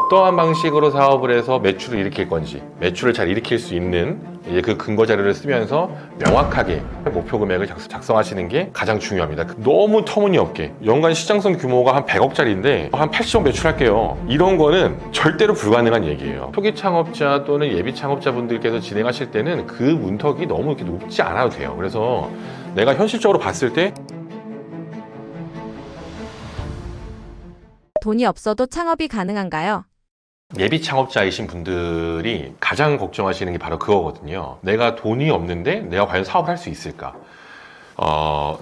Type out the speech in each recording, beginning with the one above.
어떠한 방식으로 사업을 해서 매출을 일으킬 건지, 매출을 잘 일으킬 수 있는 이제 그 근거 자료를 쓰면서 명확하게 목표 금액을 작성하시는 게 가장 중요합니다. 너무 터무니없게 연간 시장성 규모가 한 100억짜리인데 한 80억 매출할게요, 이런 거는 절대로 불가능한 얘기예요. 초기 창업자 또는 예비 창업자분들께서 진행하실 때는 그 문턱이 너무 이렇게 높지 않아도 돼요. 그래서 내가 현실적으로 봤을 때 돈이 없어도 창업이 가능한가요? 예비 창업자이신 분들이 가장 걱정하시는 게 바로 그거거든요. 내가 돈이 없는데 내가 과연 사업을 할 수 있을까?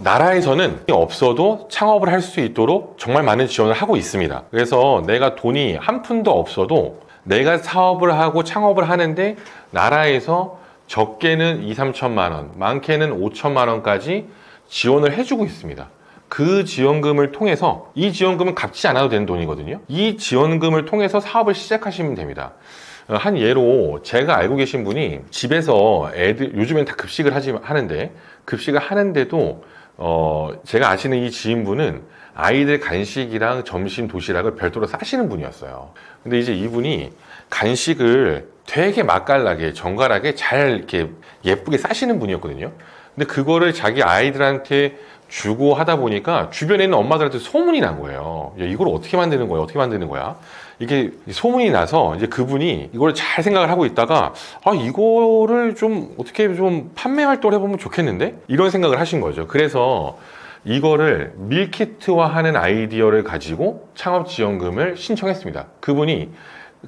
나라에서는 없어도 창업을 할 수 있도록 정말 많은 지원을 하고 있습니다. 그래서 내가 돈이 한 푼도 없어도 내가 사업을 하고 창업을 하는데 나라에서 적게는 2, 3천만 원, 많게는 5천만 원까지 지원을 해주고 있습니다. 그 지원금을 통해서, 이 지원금은 갚지 않아도 되는 돈이거든요. 이 지원금을 통해서 사업을 시작하시면 됩니다. 한 예로 제가 알고 계신 분이 집에서 애들, 요즘엔 다 급식을 하는데 급식을 하는데도 제가 아시는 이 지인분은 아이들 간식이랑 점심 도시락을 별도로 싸시는 분이었어요. 근데 이제 이분이 간식을 되게 맛깔나게 정갈하게 잘 이렇게 예쁘게 싸시는 분이었거든요. 근데 그거를 자기 아이들한테 주고 하다 보니까 주변에 있는 엄마들한테 소문이 난 거예요. 야, 이걸 어떻게 만드는 거야? 어떻게 만드는 거야? 이게 소문이 나서 이제 그분이 이걸 잘 생각을 하고 있다가 이거를 좀 어떻게 좀 판매 활동을 해보면 좋겠는데? 이런 생각을 하신 거죠. 그래서 이거를 밀키트화하는 아이디어를 가지고 창업지원금을 신청했습니다. 그분이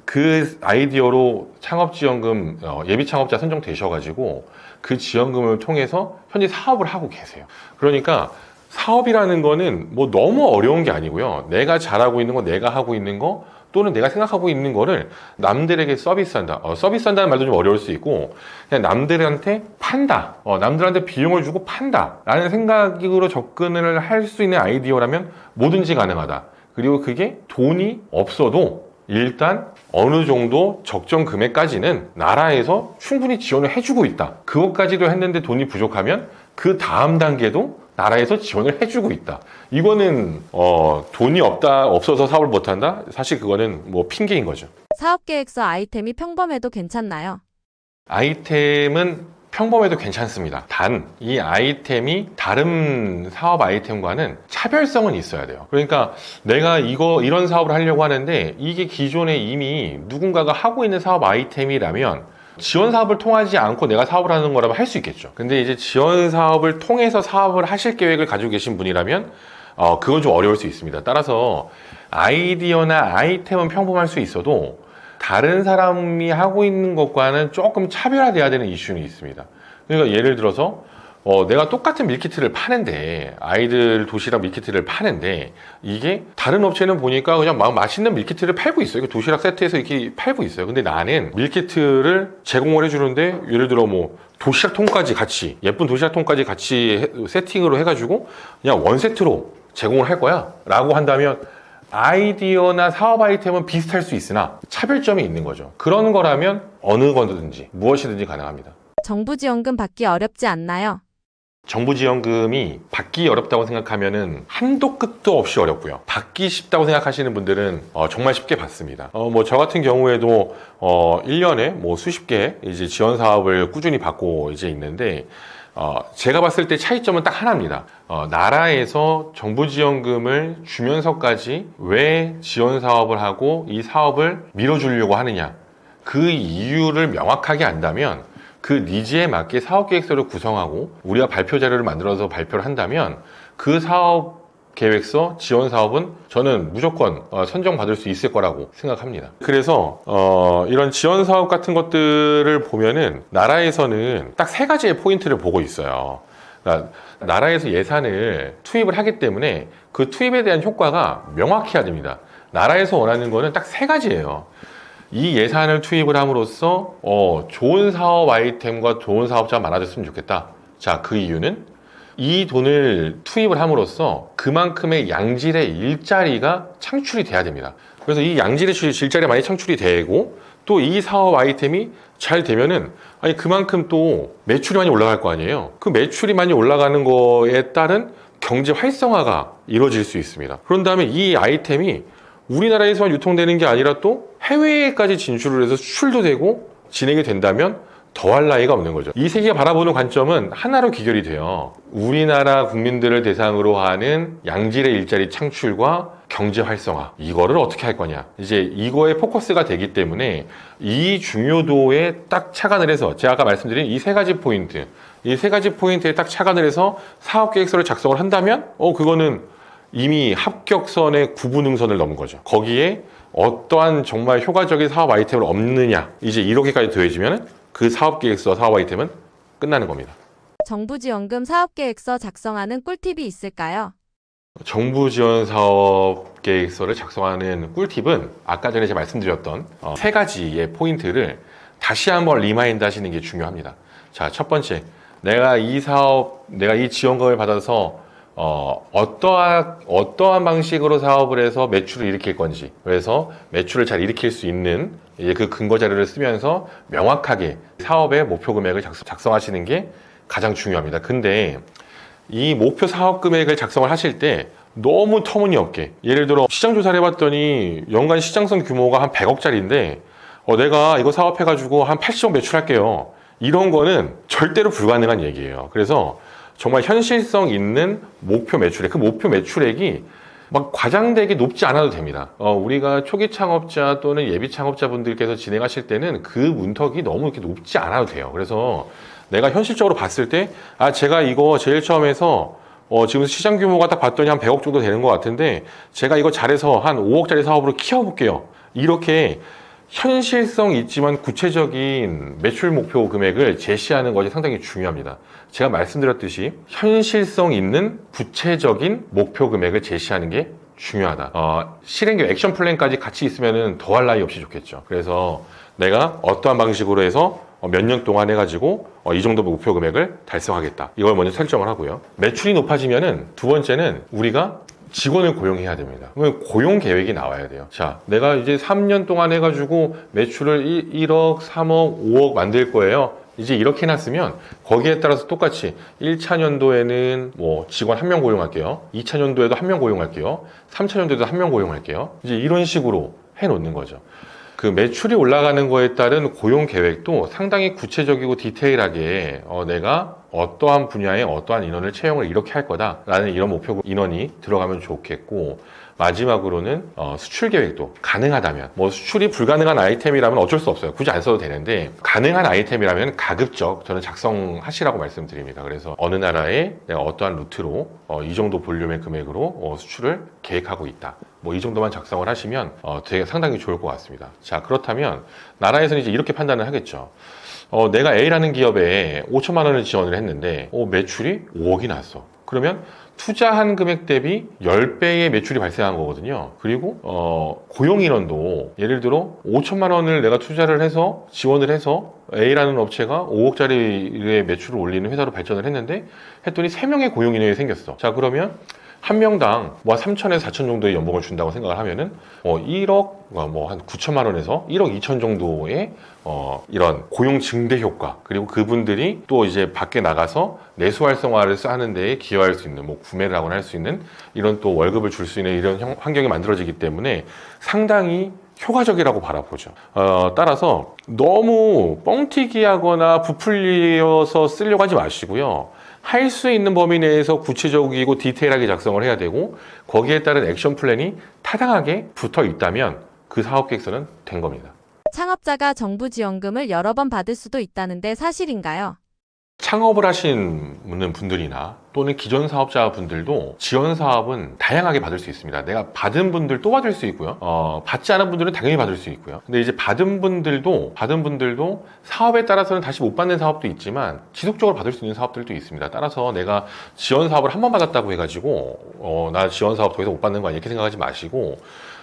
그 아이디어로 창업지원금 예비 창업자 선정되셔가지고 그 지원금을 통해서 현재 사업을 하고 계세요. 그러니까 사업이라는 거는 뭐 너무 어려운 게 아니고요. 내가 잘하고 있는 거, 내가 하고 있는 거, 또는 내가 생각하고 있는 거를 남들에게 서비스한다. 서비스한다는 말도 좀 어려울 수 있고, 그냥 남들한테 판다. 남들한테 비용을 주고 판다. 라는 생각으로 접근을 할 수 있는 아이디어라면 뭐든지 가능하다. 그리고 그게 돈이 없어도 일단 어느 정도 적정 금액까지는 나라에서 충분히 지원을 해주고 있다. 그것까지도 했는데 돈이 부족하면 그 다음 단계도 나라에서 지원을 해주고 있다. 이거는 돈이 없어서 사업을 못한다? 사실 그거는 뭐 핑계인 거죠. 사업계획서 아이템이 평범해도 괜찮나요? 아이템은 평범해도 괜찮습니다. 단 이 아이템이 다른 사업 아이템과는 차별성은 있어야 돼요. 그러니까 내가 이런 사업을 하려고 하는데 이게 기존에 이미 누군가가 하고 있는 사업 아이템이라면 지원 사업을 통하지 않고 내가 사업을 하는 거라면 할 수 있겠죠. 근데 이제 지원 사업을 통해서 사업을 하실 계획을 가지고 계신 분이라면 그건 좀 어려울 수 있습니다. 따라서 아이디어나 아이템은 평범할 수 있어도 다른 사람이 하고 있는 것과는 조금 차별화돼야 되는 이슈는 있습니다. 그러니까 예를 들어서 내가 똑같은 밀키트를 파는데, 아이들 도시락 밀키트를 파는데 이게 다른 업체는 보니까 그냥 막 맛있는 밀키트를 팔고 있어요. 도시락 세트에서 이렇게 팔고 있어요. 근데 나는 밀키트를 제공을 해주는데 예를 들어 뭐 도시락통까지 같이, 예쁜 도시락통까지 같이 세팅으로 해가지고 그냥 원세트로 제공을 할 거야 라고 한다면 아이디어나 사업 아이템은 비슷할 수 있으나 차별점이 있는 거죠. 그런 거라면 어느 거든지 무엇이든지 가능합니다. 정부 지원금 받기 어렵지 않나요? 정부 지원금이 받기 어렵다고 생각하면은 한도 끝도 없이 어렵고요. 받기 쉽다고 생각하시는 분들은 정말 쉽게 받습니다. 뭐 저 같은 경우에도 1년에 뭐 수십 개 이제 지원 사업을 꾸준히 받고 이제 있는데 제가 봤을 때 차이점은 딱 하나입니다. 나라에서 정부 지원금을 주면서까지 왜 지원 사업을 하고 이 사업을 밀어주려고 하느냐, 그 이유를 명확하게 안다면 그 니즈에 맞게 사업계획서를 구성하고 우리가 발표 자료를 만들어서 발표를 한다면 그 사업 계획서, 지원 사업은 저는 무조건 선정받을 수 있을 거라고 생각합니다. 그래서 이런 지원 사업 같은 것들을 보면은 나라에서는 딱 세 가지의 포인트를 보고 있어요. 그러니까 나라에서 예산을 투입을 하기 때문에 그 투입에 대한 효과가 명확해야 됩니다. 나라에서 원하는 거는 딱 세 가지예요. 이 예산을 투입을 함으로써 좋은 사업 아이템과 좋은 사업자가 많아졌으면 좋겠다. 자, 그 이유는 이 돈을 투입을 함으로써 그만큼의 양질의 일자리가 창출이 돼야 됩니다. 그래서 이 양질의 일자리가 많이 창출이 되고 또 이 사업 아이템이 잘 되면은 그만큼 또 매출이 많이 올라갈 거 아니에요. 그 매출이 많이 올라가는 거에 따른 경제 활성화가 이루어질 수 있습니다. 그런 다음에 이 아이템이 우리나라에서만 유통되는 게 아니라 또 해외에까지 진출을 해서 수출도 되고 진행이 된다면 더할 나위가 없는 거죠. 이 세계가 바라보는 관점은 하나로 귀결이 돼요. 우리나라 국민들을 대상으로 하는 양질의 일자리 창출과 경제 활성화, 이거를 어떻게 할 거냐, 이제 이거에 포커스가 되기 때문에 이 중요도에 딱 착안을 해서 제가 아까 말씀드린 이 세 가지 포인트, 이 세 가지 포인트에 딱 착안을 해서 사업계획서를 작성을 한다면 그거는 이미 합격선의 구분응선을 넘은 거죠. 거기에 어떠한 정말 효과적인 사업 아이템을 없느냐, 이제 이렇게까지 더해지면 그 사업계획서 사업 아이템은 끝나는 겁니다. 정부 지원금 사업계획서 작성하는 꿀팁이 있을까요? 정부 지원 사업 계획서를 작성하는 꿀팁은 아까 전에 제가 말씀드렸던 세 가지의 포인트를 다시 한번 리마인드 하시는 게 중요합니다. 자, 첫 번째, 내가 이 지원금을 받아서 어떠한 방식으로 사업을 해서 매출을 일으킬 건지, 그래서 매출을 잘 일으킬 수 있는 이제 그 근거 자료를 쓰면서 명확하게 사업의 목표 금액을 작성하시는 게 가장 중요합니다. 근데 이 목표 사업 금액을 작성을 하실 때 너무 터무니없게, 예를 들어 시장 조사를 해봤더니 연간 시장성 규모가 한 100억짜리인데 내가 이거 사업해가지고 한 80억 매출할게요, 이런 거는 절대로 불가능한 얘기예요. 그래서 정말 현실성 있는 목표 매출액, 그 목표 매출액이 막 과장되게 높지 않아도 됩니다. 우리가 초기 창업자 또는 예비 창업자분들께서 진행하실 때는 그 문턱이 너무 이렇게 높지 않아도 돼요. 그래서 내가 현실적으로 봤을 때, 제가 이거 제일 처음에서 지금 시장 규모가 딱 봤더니 한 100억 정도 되는 것 같은데 제가 이거 잘해서 한 5억짜리 사업으로 키워볼게요, 이렇게 현실성 있지만 구체적인 매출 목표 금액을 제시하는 것이 상당히 중요합니다. 제가 말씀드렸듯이 현실성 있는 구체적인 목표 금액을 제시하는 게 중요하다. 실행 계획, 액션 플랜까지 같이 있으면 더할 나위 없이 좋겠죠. 그래서 내가 어떠한 방식으로 해서 몇 년 동안 해가지고 이 정도 목표 금액을 달성하겠다, 이걸 먼저 설정을 하고요. 매출이 높아지면은 두 번째는 우리가 직원을 고용해야 됩니다. 그러면 고용 계획이 나와야 돼요. 자, 내가 이제 3년 동안 해가지고 매출을 1억, 3억, 5억 만들 거예요. 이제 이렇게 해놨으면 거기에 따라서 똑같이 1차 년도에는 뭐 직원 1명 고용할게요, 2차 년도에도 1명 고용할게요, 3차 년도에도 1명 고용할게요, 이제 이런 식으로 해놓는 거죠. 그 매출이 올라가는 거에 따른 고용 계획도 상당히 구체적이고 디테일하게 내가 어떠한 분야에 어떠한 인원을 채용을 이렇게 할 거다라는 이런 목표 인원이 들어가면 좋겠고, 마지막으로는 수출 계획도 가능하다면, 뭐 수출이 불가능한 아이템이라면 어쩔 수 없어요. 굳이 안 써도 되는데 가능한 아이템이라면 가급적 저는 작성하시라고 말씀드립니다. 그래서 어느 나라에 내가 어떠한 루트로 이 정도 볼륨의 금액으로 수출을 계획하고 있다, 뭐 이 정도만 작성을 하시면 되게 상당히 좋을 것 같습니다. 자, 그렇다면 나라에서는 이제 이렇게 판단을 하겠죠. 내가 A라는 기업에 5천만 원을 지원을 했는데 매출이 5억이 났어. 그러면 투자한 금액 대비 10배의 매출이 발생한 거거든요. 그리고 고용 인원도 예를 들어 5천만 원을 내가 투자를 해서 지원을 해서 A라는 업체가 5억짜리의 매출을 올리는 회사로 발전을 했는데 했더니 3명의 고용 인원이 생겼어. 자, 그러면 한 명당 뭐 3천에서 4천 정도의 연봉을 준다고 생각을 하면은 1억 뭐 한 9천만 원에서 1억 2천 정도의 이런 고용 증대 효과, 그리고 그분들이 또 이제 밖에 나가서 내수 활성화를 하는 데에 기여할 수 있는, 뭐 구매를 하거나 할 수 있는 이런 또 월급을 줄 수 있는 이런 환경이 만들어지기 때문에 상당히 효과적이라고 바라보죠. 따라서 너무 뻥튀기 하거나 부풀려서 쓰려고 하지 마시고요. 할 수 있는 범위 내에서 구체적이고 디테일하게 작성을 해야 되고, 거기에 따른 액션 플랜이 타당하게 붙어 있다면 그 사업 계획서는 된 겁니다. 창업자가 정부 지원금을 여러 번 받을 수도 있다는데 사실인가요? 창업을 하시는 분들이나 또는 기존 사업자분들도 지원 사업은 다양하게 받을 수 있습니다. 내가 받은 분들 또 받을 수 있고요. 받지 않은 분들은 당연히 받을 수 있고요. 근데 이제 받은 분들도 사업에 따라서는 다시 못 받는 사업도 있지만 지속적으로 받을 수 있는 사업들도 있습니다. 따라서 내가 지원 사업을 한 번 받았다고 해가지고 나 지원 사업 더 이상 못 받는 거 아니야, 이렇게 생각하지 마시고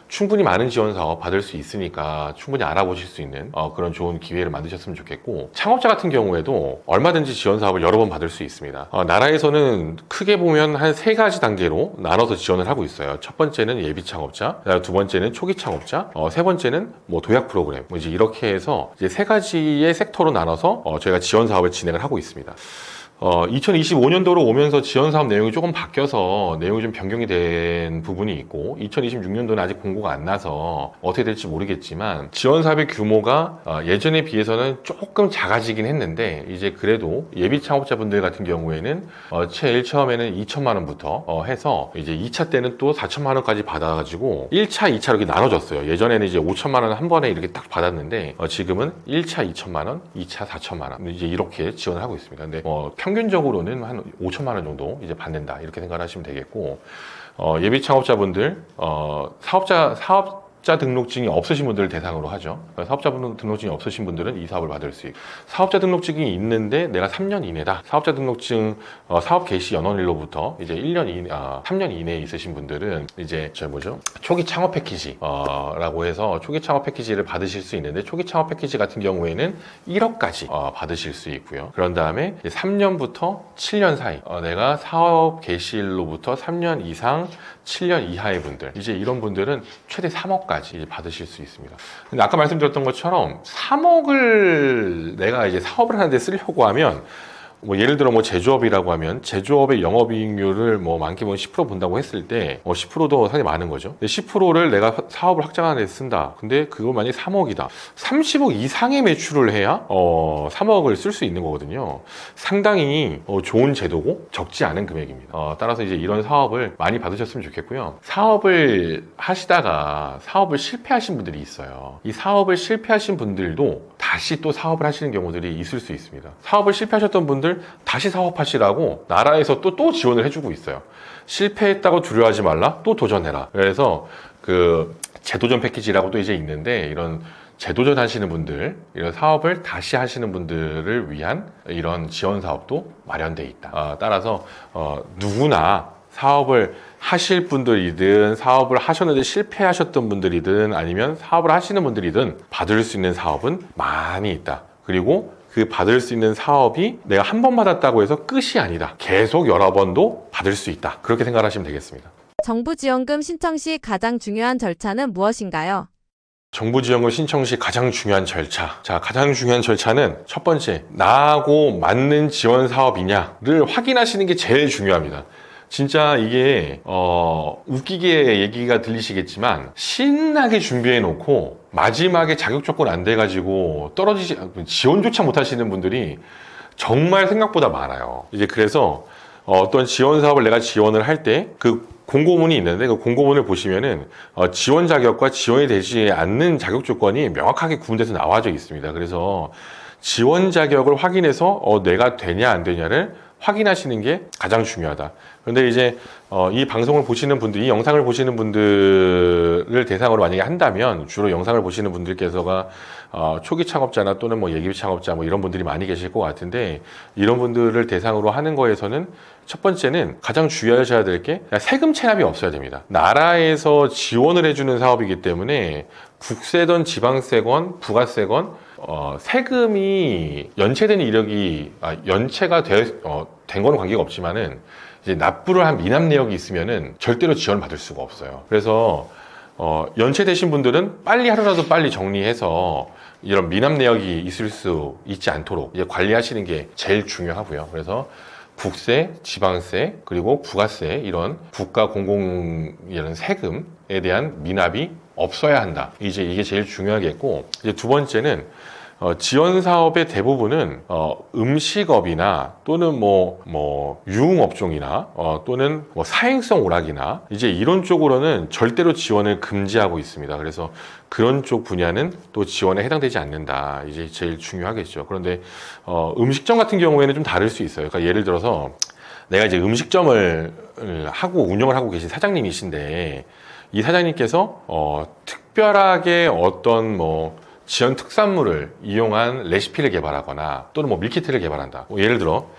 충분히 많은 지원 사업 받을 수 있으니까 충분히 알아보실 수 있는 그런 좋은 기회를 만드셨으면 좋겠고, 창업자 같은 경우에도 얼마든지 지원 사업을 여러 번 받을 수 있습니다. 나라에서는 크게 보면 한 3가지 단계로 나눠서 지원을 하고 있어요. 첫 번째는 예비 창업자, 두 번째는 초기 창업자, 세 번째는 뭐 도약 프로그램, 이제 이렇게 해서 이제 3가지의 섹터로 나눠서 저희가 지원 사업을 진행을 하고 있습니다. 2025년도로 오면서 지원 사업 내용이 조금 바뀌어서 내용이 좀 변경이 된 부분이 있고 2026년도는 아직 공고가 안 나서 어떻게 될지 모르겠지만 지원 사업의 규모가 예전에 비해서는 조금 작아지긴 했는데 이제 그래도 예비 창업자분들 같은 경우에는 제일 처음에는 2천만 원부터 해서 이제 2차 때는 또 4천만 원까지 받아가지고 1차, 2차로 이렇게 나눠졌어요. 예전에는 이제 5천만 원 한 번에 이렇게 딱 받았는데 지금은 1차 2천만 원, 2차 4천만 원 이제 이렇게 지원을 하고 있습니다. 근데 평균적으로는 한 5천만 원 정도 이제 받는다 이렇게 생각하시면 되겠고 예비 창업자분들 사업자 등록증이 없으신 분들을 대상으로 하죠. 사업자 등록증이 없으신 분들은 이 사업을 받을 수 있고 사업자 등록증이 있는데 내가 3년 이내다. 사업자 등록증 사업 개시 연원일로부터 이제 3년 이내에 있으신 분들은 이제 초기 창업 패키지 라고 해서 초기 창업 패키지를 받으실 수 있는데 초기 창업 패키지 같은 경우에는 1억까지 받으실 수 있고요. 그런 다음에 3년부터 7년 사이 내가 사업 개시일로부터 3년 이상 7년 이하의 분들 이제 이런 분들은 최대 3억까지 이제 받으실 수 있습니다. 근데 아까 말씀드렸던 것처럼 3억을 내가 이제 사업을 하는데 쓰려고 하면 예를 들어 제조업이라고 하면 제조업의 영업이익률을 많게 보면 10% 본다고 했을 때 10%도 상당히 많은 거죠. 10%를 내가 사업을 확장하는 데 쓴다. 근데 그거 만약에 3억이다. 30억 이상의 매출을 해야 3억을 쓸 수 있는 거거든요. 상당히 좋은 제도고 적지 않은 금액입니다. 따라서 이제 이런 사업을 많이 받으셨으면 좋겠고요. 사업을 하시다가 사업을 실패하신 분들이 있어요. 이 사업을 실패하신 분들도 다시 또 사업을 하시는 경우들이 있을 수 있습니다. 사업을 실패하셨던 분들 다시 사업하시라고 나라에서 또 지원을 해주고 있어요. 실패했다고 두려워하지 말라, 또 도전해라. 그래서 그 재도전 패키지라고 또 이제 있는데 이런 재도전 하시는 분들, 이런 사업을 다시 하시는 분들을 위한 이런 지원 사업도 마련돼 있다. 따라서 누구나 사업을 하실 분들이든 사업을 하셨는데 실패하셨던 분들이든 아니면 사업을 하시는 분들이든 받을 수 있는 사업은 많이 있다. 그리고 그 받을 수 있는 사업이 내가 한 번 받았다고 해서 끝이 아니다. 계속 여러 번도 받을 수 있다. 그렇게 생각하시면 되겠습니다. 정부 지원금 신청 시 가장 중요한 절차는 무엇인가요? 정부 지원금 신청 시 가장 중요한 절차. 자, 가장 중요한 절차는 첫 번째, 나하고 맞는 지원 사업이냐를 확인하시는 게 제일 중요합니다. 진짜 이게 웃기게 얘기가 들리시겠지만 신나게 준비해 놓고 마지막에 자격 조건 안 돼가지고 지원조차 못 하시는 분들이 정말 생각보다 많아요. 이제 그래서 어떤 지원 사업을 내가 지원을 할 때 그 공고문이 있는데 그 공고문을 보시면은 지원 자격과 지원이 되지 않는 자격 조건이 명확하게 구분돼서 나와져 있습니다. 그래서 지원 자격을 확인해서 내가 되냐 안 되냐를 확인하시는 게 가장 중요하다. 그런데 이제 이 방송을 보시는 분들, 이 영상을 보시는 분들을 대상으로 만약에 한다면 주로 영상을 보시는 분들께서가 초기 창업자나 또는 예비 창업자 이런 분들이 많이 계실 것 같은데 이런 분들을 대상으로 하는 거에서는 첫 번째는 가장 주의하셔야 될 게 세금 체납이 없어야 됩니다. 나라에서 지원을 해주는 사업이기 때문에 국세건 지방세건 부가세건 세금이 연체되는 이력이 연체가 된 거는 관계가 없지만은 이제 납부를 한 미납 내역이 있으면은 절대로 지원을 받을 수가 없어요. 그래서 연체되신 분들은 빨리 하루라도 빨리 정리해서 이런 미납 내역이 있을 수 있지 않도록 이제 관리하시는 게 제일 중요하고요. 그래서 국세, 지방세, 그리고 부가세 이런 국가 공공 이런 세금에 대한 미납이 없어야 한다. 이제 이게 제일 중요하겠고 이제 두 번째는 지원 사업의 대부분은 음식업이나 또는 유흥업종이나 또는 사행성 오락이나 이제 이런 쪽으로는 절대로 지원을 금지하고 있습니다. 그래서 그런 쪽 분야는 또 지원에 해당되지 않는다. 이제 제일 중요하겠죠. 그런데 음식점 같은 경우에는 좀 다를 수 있어요. 그러니까 예를 들어서 내가 이제 음식점을 하고 운영을 하고 계신 사장님이신데 이 사장님께서 특별하게 어떤 지원 특산물을 이용한 레시피를 개발하거나 또는 밀키트를 개발한다. 예를 들어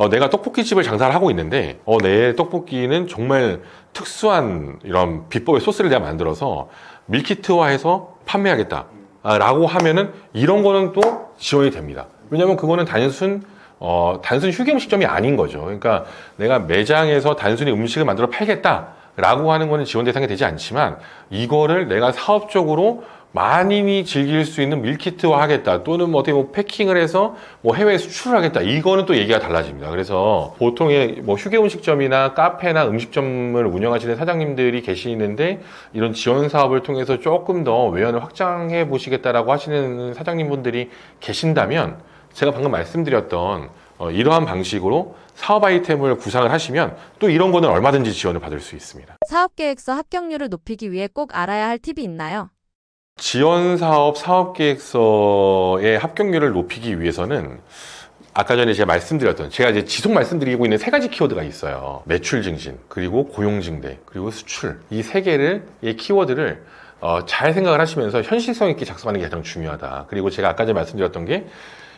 내가 떡볶이집을 장사를 하고 있는데 내 떡볶이는 정말 특수한 이런 비법의 소스를 내가 만들어서 밀키트화해서 판매하겠다 라고 하면은 이런 거는 또 지원이 됩니다. 왜냐하면 그거는 단순 휴게 음식점이 아닌 거죠. 그러니까 내가 매장에서 단순히 음식을 만들어 팔겠다 라고 하는 거는 지원 대상이 되지 않지만 이거를 내가 사업적으로 많이 즐길 수 있는 밀키트화 하겠다, 또는 뭐 어떻게 뭐 패킹을 해서 뭐 해외에 수출을 하겠다, 이거는 또 얘기가 달라집니다. 그래서 보통의 뭐 휴게 음식점이나 카페나 음식점을 운영하시는 사장님들이 계시는데 이런 지원 사업을 통해서 조금 더 외연을 확장해 보시겠다라고 하시는 사장님분들이 계신다면, 제가 방금 말씀드렸던 이러한 방식으로 사업 아이템을 구상을 하시면 또 이런 거는 얼마든지 지원을 받을 수 있습니다. 사업계획서 합격률을 높이기 위해 꼭 알아야 할 팁이 있나요? 지원사업 사업계획서의 합격률을 높이기 위해서는 아까 전에 제가 말씀드렸던, 제가 이제 지속 말씀드리고 있는 세 가지 키워드가 있어요. 매출 증진, 그리고 고용 증대, 그리고 수출. 이 세 개를, 이 키워드를 잘 생각을 하시면서 현실성 있게 작성하는 게 가장 중요하다. 그리고 제가 아까 전에 말씀드렸던 게,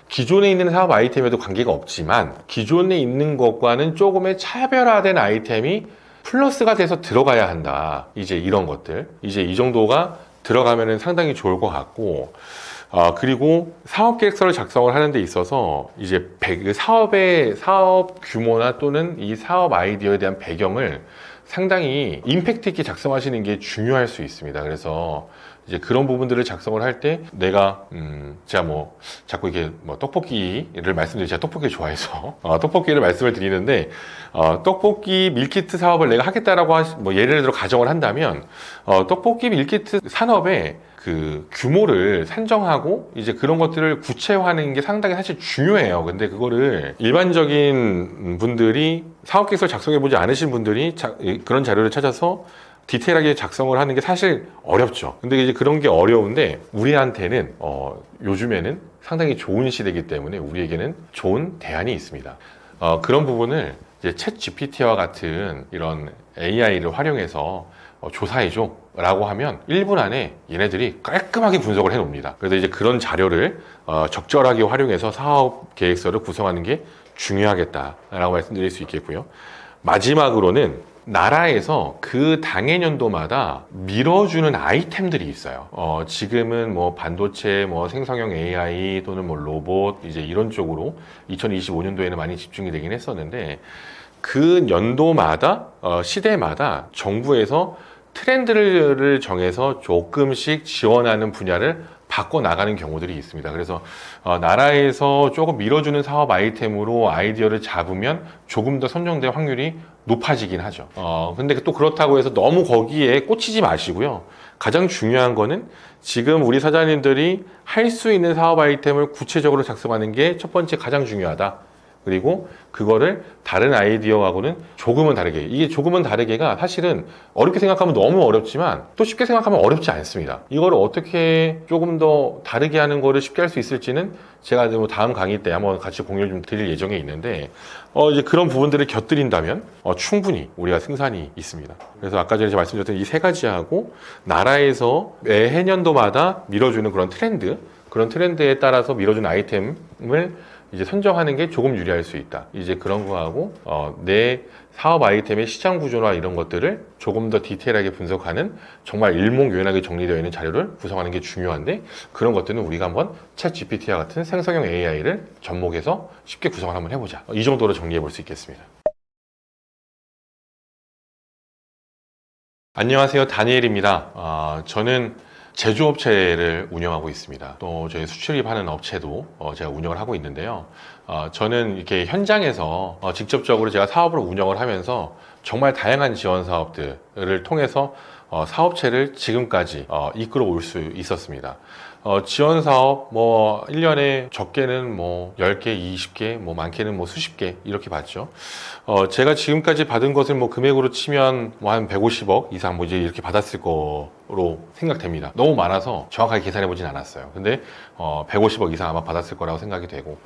기존에 있는 사업 아이템에도 관계가 없지만 기존에 있는 것과는 조금의 차별화된 아이템이 플러스가 돼서 들어가야 한다. 이제 이런 것들, 이제 이 정도가 들어가면은 상당히 좋을 것 같고, 그리고 사업 계획서를 작성을 하는 데 있어서 이제 사업의 사업 규모나 또는 이 사업 아이디어에 대한 배경을 상당히 임팩트 있게 작성하시는 게 중요할 수 있습니다. 그래서 이제 그런 부분들을 작성을 할 때 내가 제가 뭐 자꾸 이게 뭐 떡볶이를 말씀드리고, 제가 떡볶이를 좋아해서 떡볶이를 말씀을 드리는데, 떡볶이 밀키트 사업을 내가 하겠다라고 뭐 예를 들어 가정을 한다면, 떡볶이 밀키트 산업의 그 규모를 산정하고 이제 그런 것들을 구체화하는 게 상당히 사실 중요해요. 근데 그거를 일반적인 분들이 사업 계획서 작성해 보지 않으신 분들이 그런 자료를 찾아서 디테일하게 작성을 하는 게 사실 어렵죠. 근데 이제 그런 게 어려운데, 우리한테는 요즘에는 상당히 좋은 시대이기 때문에 우리에게는 좋은 대안이 있습니다. 그런 부분을 이제 챗 GPT와 같은 이런 AI를 활용해서 조사해줘 라고 하면 1분 안에 얘네들이 깔끔하게 분석을 해 놓습니다. 그래서 이제 그런 자료를 적절하게 활용해서 사업 계획서를 구성하는 게 중요하겠다라고 말씀드릴 수 있겠고요. 마지막으로는 나라에서 그 당해년도마다 밀어주는 아이템들이 있어요. 지금은 뭐 반도체, 뭐 생성형 AI 또는 뭐 로봇, 이제 이런 쪽으로 2025년도에는 많이 집중이 되긴 했었는데, 그 연도마다 시대마다 정부에서 트렌드를 정해서 조금씩 지원하는 분야를 바꿔 나가는 경우들이 있습니다. 그래서 나라에서 조금 밀어주는 사업 아이템으로 아이디어를 잡으면 조금 더 선정될 확률이 높아지긴 하죠. 근데 또 그렇다고 해서 너무 거기에 꽂히지 마시고요. 가장 중요한 거는 지금 우리 사장님들이 할 수 있는 사업 아이템을 구체적으로 작성하는 게 첫 번째 가장 중요하다. 그리고 그거를 다른 아이디어하고는 조금은 다르게, 이게 조금은 다르게가 사실은 어렵게 생각하면 너무 어렵지만 또 쉽게 생각하면 어렵지 않습니다. 이거를 어떻게 조금 더 다르게 하는 거를 쉽게 할 수 있을지는 제가 뭐 다음 강의 때 한번 같이 공유를 좀 드릴 예정에 있는데, 이제 그런 부분들을 곁들인다면 충분히 우리가 승산이 있습니다. 그래서 아까 전에 제가 말씀드렸던 이 세 가지하고 나라에서 매 해년도마다 밀어주는 그런 트렌드에 따라서 밀어주는 아이템을 이제 선정하는 게 조금 유리할 수 있다. 이제 그런 거하고 내 사업 아이템의 시장 구조나 이런 것들을 조금 더 디테일하게 분석하는, 정말 일목요연하게 정리되어 있는 자료를 구성하는 게 중요한데, 그런 것들은 우리가 한번 챗 GPT와 같은 생성형 AI를 접목해서 쉽게 구성을 한번 해보자. 이 정도로 정리해 볼 수 있겠습니다. 안녕하세요, 다니엘입니다. 저는 제조업체를 운영하고 있습니다. 또 저희 수출입하는 업체도 제가 운영을 하고 있는데요. 저는 이렇게 현장에서 직접적으로 제가 사업을 운영을 하면서 정말 다양한 지원 사업들을 통해서 사업체를 지금까지 이끌어 올 수 있었습니다. 지원 사업 뭐 1년에 적게는 뭐 10개, 20개, 뭐 많게는 뭐 수십 개 이렇게 받죠. 제가 지금까지 받은 것을 뭐 금액으로 치면 뭐 한 150억 이상 뭐 이제 이렇게 받았을 거로 생각됩니다. 너무 많아서 정확하게 계산해 보진 않았어요. 근데 150억 이상 아마 받았을 거라고 생각이 되고,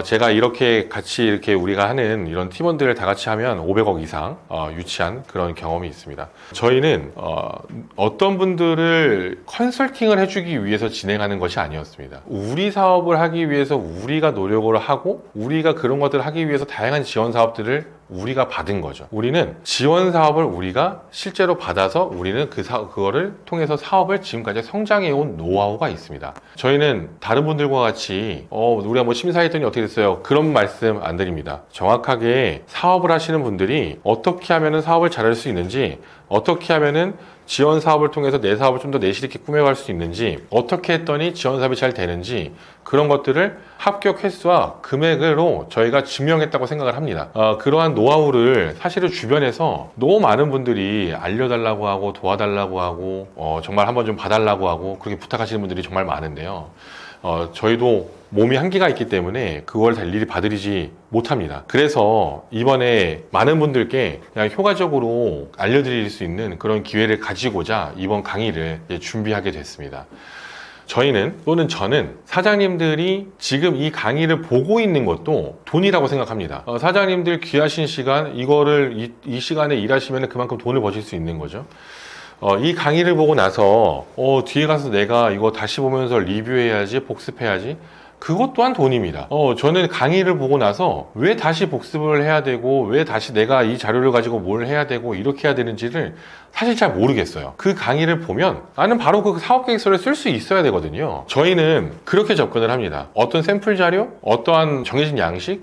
제가 이렇게 같이 이렇게 우리가 하는 이런 팀원들을 다 같이 하면 500억 이상 유치한 그런 경험이 있습니다. 저희는 어떤 분들을 컨설팅을 해주기 위해서 진행하는 것이 아니었습니다. 우리 사업을 하기 위해서 우리가 노력을 하고, 우리가 그런 것들을 하기 위해서 다양한 지원 사업들을 우리가 받은 거죠. 우리는 지원 사업을 우리가 실제로 받아서 우리는 그거를 통해서 사업을 지금까지 성장해 온 노하우가 있습니다. 저희는 다른 분들과 같이 우리가 뭐 심사했더니 어떻게 됐어요? 그런 말씀 안 드립니다. 정확하게 사업을 하시는 분들이 어떻게 하면 사업을 잘할 수 있는지, 어떻게 하면은 지원 사업을 통해서 내 사업을 좀 더 내실 있게 꾸며갈 수 있는지, 어떻게 했더니 지원 사업이 잘 되는지, 그런 것들을 합격 횟수와 금액으로 저희가 증명했다고 생각을 합니다. 그러한 노하우를 사실은 주변에서 너무 많은 분들이 알려달라고 하고 도와달라고 하고 정말 한번 좀 봐달라고 하고 그렇게 부탁하시는 분들이 정말 많은데요. 저희도 몸이 한계가 있기 때문에 그걸 다 일일이 봐드리지 못합니다. 그래서 이번에 많은 분들께 그냥 효과적으로 알려드릴 수 있는 그런 기회를 가지고자 이번 강의를 준비하게 됐습니다. 저는 사장님들이 지금 이 강의를 보고 있는 것도 돈이라고 생각합니다. 사장님들 귀하신 시간, 이거를 이 시간에 일하시면 그만큼 돈을 버실 수 있는 거죠. 이 강의를 보고 나서 뒤에 가서 내가 이거 다시 보면서 리뷰해야지, 복습해야지, 그것 또한 돈입니다. 저는 강의를 보고 나서 왜 다시 복습을 해야 되고 왜 다시 내가 이 자료를 가지고 뭘 해야 되고 이렇게 해야 되는지를 사실 잘 모르겠어요. 그 강의를 보면 나는 바로 그 사업계획서를 쓸 수 있어야 되거든요. 저희는 그렇게 접근을 합니다. 어떤 샘플 자료, 어떠한 정해진 양식,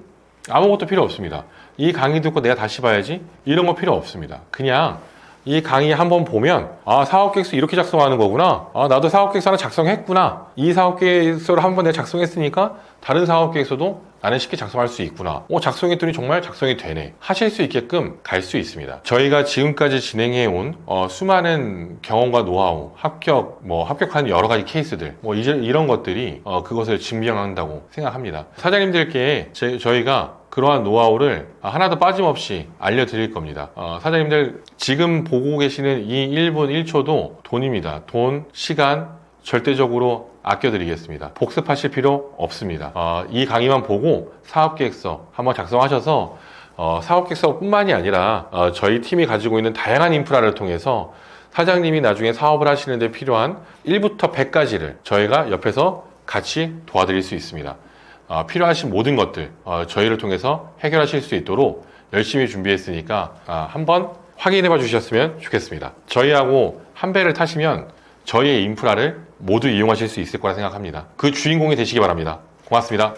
아무것도 필요 없습니다. 이 강의 듣고 내가 다시 봐야지, 이런 거 필요 없습니다. 그냥 이 강의 한번 보면 사업계획서 이렇게 작성하는 거구나, 나도 사업계획서 하나 작성했구나, 이 사업계획서를 한번 내가 작성했으니까 다른 사업계획서도 나는 쉽게 작성할 수 있구나, 작성했더니 정말 작성이 되네 하실 수 있게끔 갈 수 있습니다. 저희가 지금까지 진행해온 수많은 경험과 노하우, 합격한 여러 가지 케이스들, 이런 것들이 그것을 증명한다고 생각합니다. 사장님들께 저희가 그러한 노하우를 하나도 빠짐없이 알려드릴 겁니다. 사장님들 지금 보고 계시는 이 1분 1초도 돈입니다. 돈, 시간 절대적으로 아껴드리겠습니다. 복습하실 필요 없습니다. 이 강의만 보고 사업계획서 한번 작성하셔서 사업계획서뿐만이 아니라 저희 팀이 가지고 있는 다양한 인프라를 통해서 사장님이 나중에 사업을 하시는 데 필요한 1부터 100까지를 저희가 옆에서 같이 도와드릴 수 있습니다. 필요하신 모든 것들 저희를 통해서 해결하실 수 있도록 열심히 준비했으니까 한번 확인해 봐 주셨으면 좋겠습니다. 저희하고 한 배를 타시면 저희의 인프라를 모두 이용하실 수 있을 거라 생각합니다. 그 주인공이 되시기 바랍니다. 고맙습니다.